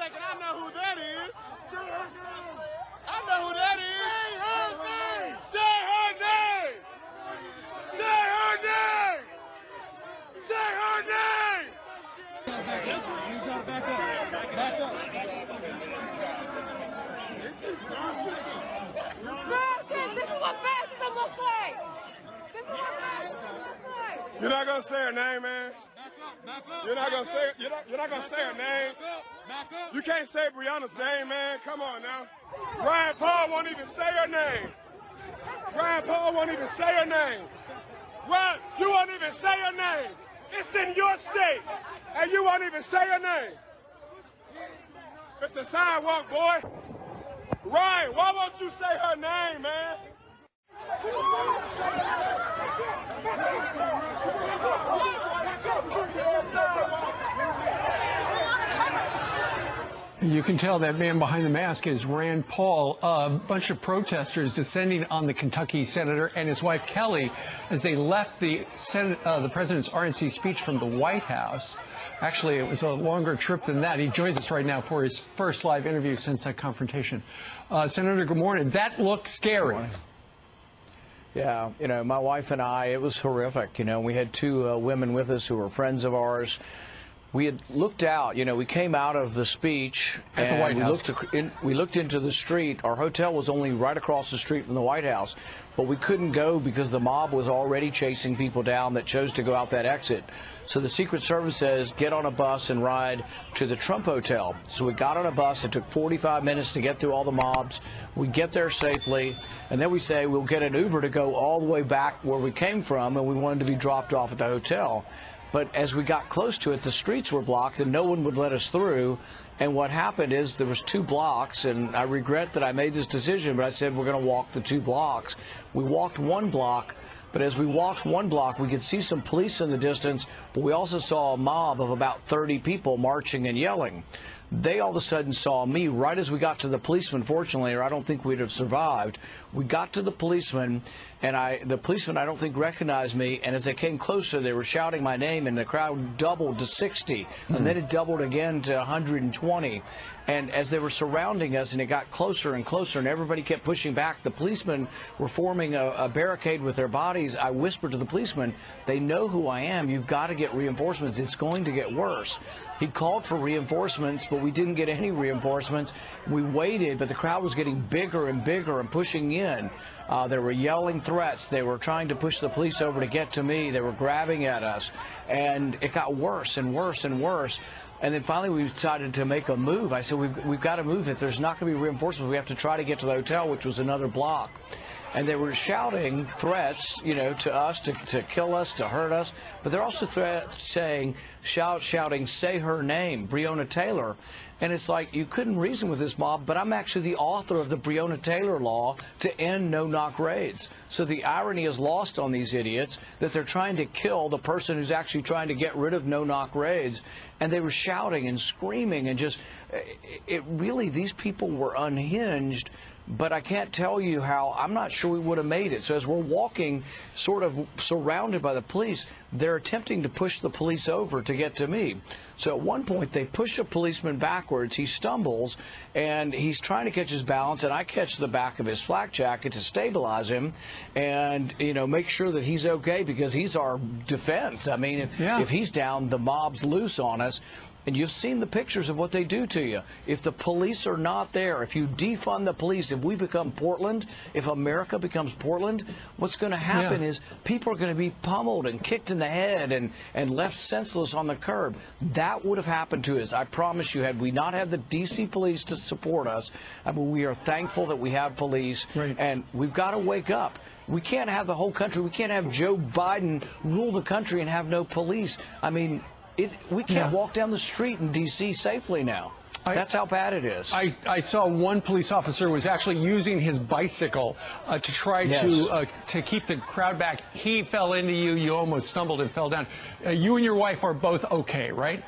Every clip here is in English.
second. I know who that is. I know who that is. Say her name. Say her name. Say her name. You gotta back up. Back up. This is fashion. This is what fascism looks like. This is what fascism looks like. You're not gonna say her name, man. Back up. You're not gonna say you're not gonna say her name. Back up. You can't say Breonna's name, man. Come on now. Ryan Paul won't even say her name. Ryan Paul won't even say her name. Ryan, you won't even say her name. It's in your state, and you won't even say her name. It's a sidewalk, boy. Ryan, why won't you say her name, man? You can tell that man behind the mask is Rand Paul. A bunch of protesters descending on the Kentucky senator and his wife Kelly as they left the president's RNC speech from the White House. Actually, it was a longer trip than that. He joins us right now for his first live interview since that confrontation. Senator, good morning. That looked scary. Yeah, you know, my wife and I, it was horrific. You know, we had two women with us who were friends of ours. We had looked out, you know, we came out of the speech at the White House. We looked into the street. Our hotel was only right across the street from the White House, but we couldn't go because the mob was already chasing people down that chose to go out that exit. So the Secret Service says, get on a bus and ride to the Trump Hotel. So we got on a bus. It took 45 minutes to get through all the mobs. We get there safely, and then we say we'll get an Uber to go all the way back where we came from, and we wanted to be dropped off at the hotel. But as we got close to it, the streets were blocked and no one would let us through. And what happened is there was 2 blocks, and I regret that I made this decision, but I said we're going to walk the 2 blocks. We walked 1 block, but as we walked 1 block, we could see some police in the distance, but we also saw a mob of about 30 people marching and yelling. They all of a sudden saw me right as we got to the policeman, fortunately, or I don't think we'd have survived. We got to the policeman, and the policeman I don't think recognized me, and as they came closer, they were shouting my name, and the crowd doubled to 60, and then it doubled again to 120. And as they were surrounding us, and it got closer and closer, and everybody kept pushing back, the policemen were forming a barricade with their bodies. I whispered to the policeman, they know who I am. You've got to get reinforcements. It's going to get worse. He called for reinforcements, but we didn't get any reinforcements. We waited, but the crowd was getting bigger and bigger and pushing in. They were yelling threats. They were trying to push the police over to get to me. They were grabbing at us. And it got worse and worse and worse. And then finally we decided to make a move. I said, we've got to move. If there's not going to be reinforcements, we have to try to get to the hotel, which was another block. And they were shouting threats, you know, to us, to kill us, to hurt us. But they're also shouting, say her name, Breonna Taylor. And it's like, you couldn't reason with this mob, but I'm actually the author of the Breonna Taylor law to end no-knock raids. So the irony is lost on these idiots that they're trying to kill the person who's actually trying to get rid of no-knock raids. And they were shouting and screaming and just, really, these people were unhinged. But I can't tell you how, I'm not sure we would have made it. So as we're walking, sort of surrounded by the police, they're attempting to push the police over to get to me. So at one point, they push a policeman backwards. He stumbles, and he's trying to catch his balance, and I catch the back of his flak jacket to stabilize him and, you know, make sure that he's okay, because he's our defense. I mean, if he's down, the mob's loose on us. And you've seen the pictures of what they do to you. If the police are not there, if you defund the police, if we become Portland, if America becomes Portland, what's going to happen is people are going to be pummeled and kicked in the head and left senseless on the curb. That would have happened to us. I promise you, had we not had the D.C. police to support us, I mean, we are thankful that we have police, and we've got to wake up. We can't have the whole country. We can't have Joe Biden rule the country and have no police. I mean, we can't walk down the street in D.C. safely now. That's how bad it is. I saw one police officer was actually using his bicycle to try to keep the crowd back. He fell into you. You almost stumbled and fell down. You and your wife are both okay, right?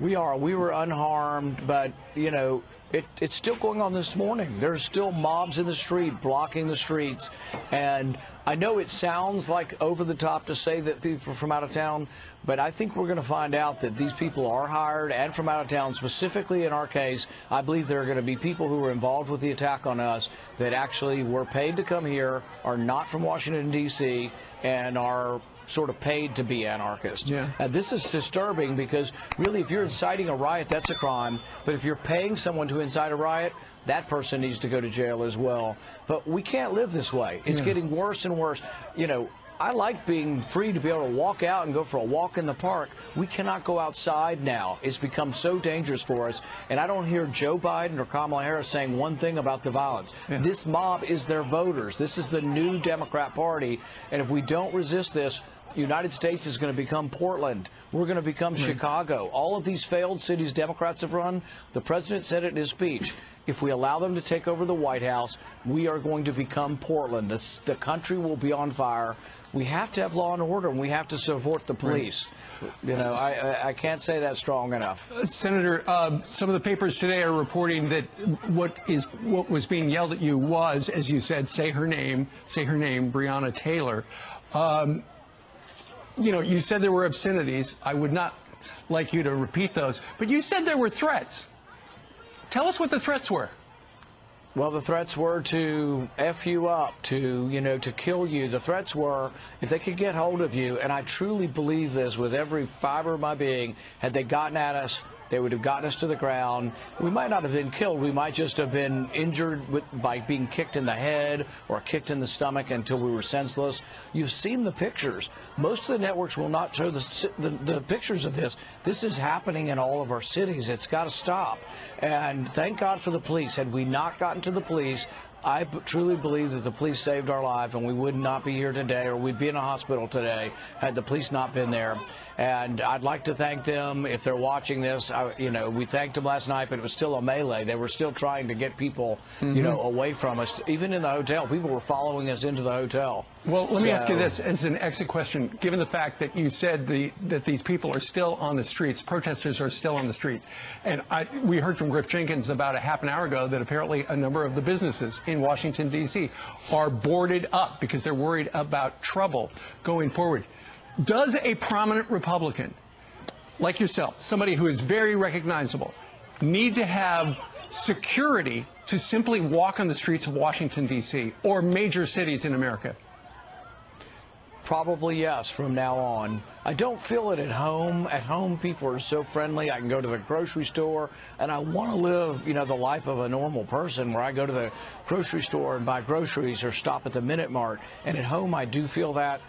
We are. We were unharmed, but, you know, It's still going on this morning. There's still mobs in the street, blocking the streets. And I know it sounds like over the top to say that people are from out of town, but I think we're going to find out that these people are hired and from out of town. Specifically in our case, I believe there are going to be people who were involved with the attack on us that actually were paid to come here, are not from Washington, D.C., and are sort of paid to be anarchists. Yeah. This is disturbing because really if you're inciting a riot, that's a crime. But if you're paying someone to incite a riot, that person needs to go to jail as well. But we can't live this way. It's getting worse and worse. You know, I like being free to be able to walk out and go for a walk in the park. We cannot go outside now. It's become so dangerous for us. And I don't hear Joe Biden or Kamala Harris saying one thing about the violence. Yeah. This mob is their voters. This is the new Democrat Party. And if we don't resist this, the United States is going to become Portland. We're going to become Chicago. All of these failed cities Democrats have run, the president said it in his speech. If we allow them to take over the White House, we are going to become Portland. The country will be on fire. We have to have law and order, and we have to support the police. You know, I can't say that strong enough. Senator, some of the papers today are reporting that what was being yelled at you was, as you said, say her name, Breonna Taylor. You know, you said there were obscenities. I would not like you to repeat those, but you said there were threats. Tell us what the threats were. Well, the threats were to F you up, to kill you. The threats were if they could get hold of you, and I truly believe this with every fiber of my being, had they gotten at us, they would have gotten us to the ground. We might not have been killed. We might just have been injured by being kicked in the head or kicked in the stomach until we were senseless. You've seen the pictures. Most of the networks will not show the pictures of this. This is happening in all of our cities. It's got to stop. And thank God for the police. Had we not gotten to the police, I truly believe that the police saved our life, and we would not be here today, or we'd be in a hospital today had the police not been there. And I'd like to thank them if they're watching this. We thanked them last night, but it was still a melee. They were still trying to get people, away from us. Even in the hotel, people were following us into the hotel. Well, let me ask you this as an exit question. Given the fact that you said that these people are still on the streets, protesters are still on the streets, and we heard from Griff Jenkins about a half an hour ago that apparently a number of the businesses in Washington, D.C. are boarded up because they're worried about trouble going forward. Does a prominent Republican like yourself, somebody who is very recognizable, need to have security to simply walk on the streets of Washington, D.C. or major cities in America? Probably yes, from now on. I don't feel it at home. At home, people are so friendly. I can go to the grocery store, and I want to live, the life of a normal person where I go to the grocery store and buy groceries or stop at the Minute Mart. And at home, I do feel that.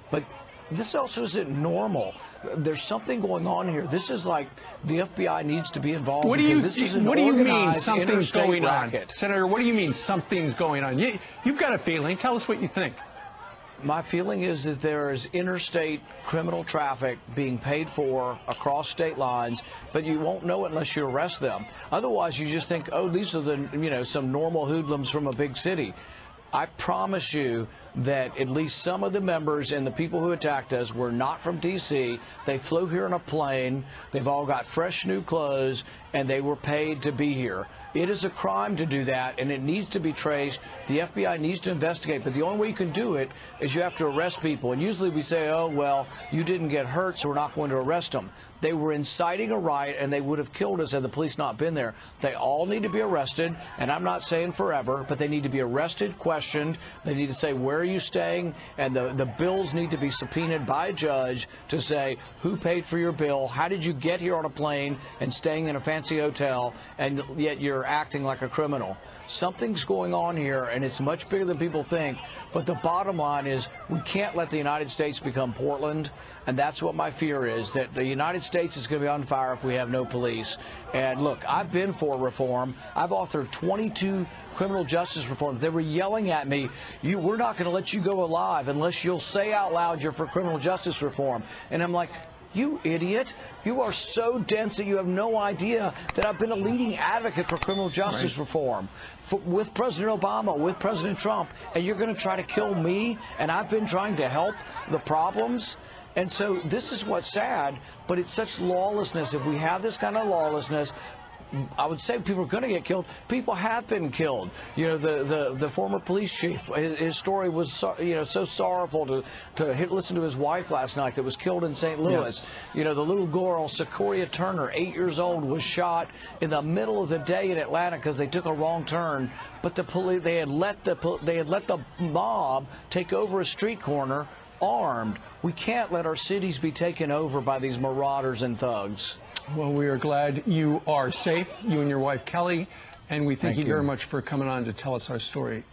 But this also isn't normal. There's something going on here. This is like the FBI needs to be involved. What do you mean something's going on? Racket. Senator, what do you mean something's going on? You've got a feeling. Tell us what you think. My feeling is that there is interstate criminal traffic being paid for across state lines, but you won't know it unless you arrest them. Otherwise, you just think, oh, these are some normal hoodlums from a big city. I promise you that at least some of the members and the people who attacked us were not from D.C. They flew here on a plane. They've all got fresh new clothes, and they were paid to be here. It is a crime to do that, and it needs to be traced. The FBI needs to investigate, but the only way you can do it is you have to arrest people. And usually we say, oh, well, you didn't get hurt, so we're not going to arrest them. They were inciting a riot, and they would have killed us had the police not been there. They all need to be arrested, and I'm not saying forever, but they need to be arrested, questioned. They need to say, where are you staying? And the bills need to be subpoenaed by a judge to say, who paid for your bill? How did you get here on a plane and staying in a fancy hotel, and yet you're acting like a criminal? Something's going on here, and it's much bigger than people think. But the bottom line is we can't let the United States become Portland, and that's what my fear is, that the United States is going to be on fire if we have no police. And look, I've been for reform. I've authored 22 criminal justice reforms. They were yelling at me, we're not going to let you go alive unless you'll say out loud you're for criminal justice reform. And I'm like, you idiot. You are so dense that you have no idea that I've been a leading advocate for criminal justice reform with President Obama, with President Trump, and you're going to try to kill me, and I've been trying to help the problems. And so this is what's sad, but it's such lawlessness. If we have this kind of lawlessness, I would say people are going to get killed. People have been killed. You know, the former police chief, his story was so sorrowful to listen to his wife last night that was killed in St. Louis. Yeah. You know, the little girl, Sequoia Turner, 8 years old, was shot in the middle of the day in Atlanta because they took a wrong turn. But the police, they had let the mob take over a street corner armed. We can't let our cities be taken over by these marauders and thugs. Well, we are glad you are safe, you and your wife Kelly, and we thank you very much for coming on to tell us our story.